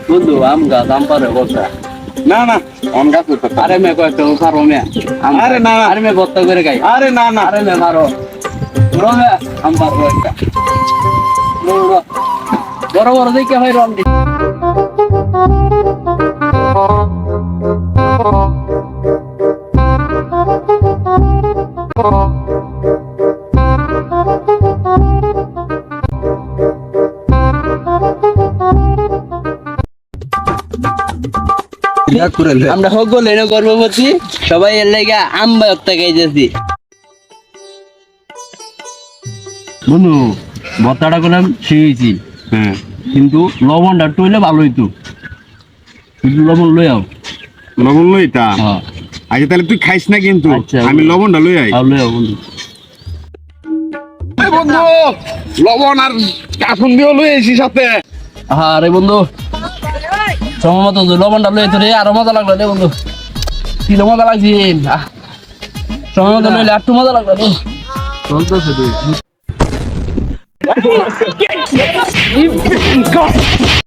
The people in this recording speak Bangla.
বন্ধু আম গাছ আম পারে বসা না না অন গাছ হইতো আরে মে কয়েকটা পারো মে আরে না না আরে মে বত্তা করে খাই আরে না না আরে মে মারো বড় মে আম পারবো একটা বড় বড় দেখে হয় রং আমরা সকলে গর্ভবতী সবাই এর লেগে আম বায়ত্তা খাইতেছি বন্ধু ভর্তাটা করলাম শিখেছি হ্যাঁ কিন্তু লবণটা টইলে ভালো হইতো কিন্তু লবণ লই আও লবণ লইতা হ্যাঁ আগে তাহলে তুই খাইস না কিন্তু আচ্ছা, আমি লবণটা লই আই আর লই আও বন্ধু বন্ধু লবণ আর কাসুন দিও লই আইছি সাথে আরে বন্ধু সময় মতো লবণটা লই তো রে আরো মজা লাগলো রে বন্ধু কি মজা লাগছে সময় মতো লইলে আর একটু মজা লাগলো রে চলতেছে তুই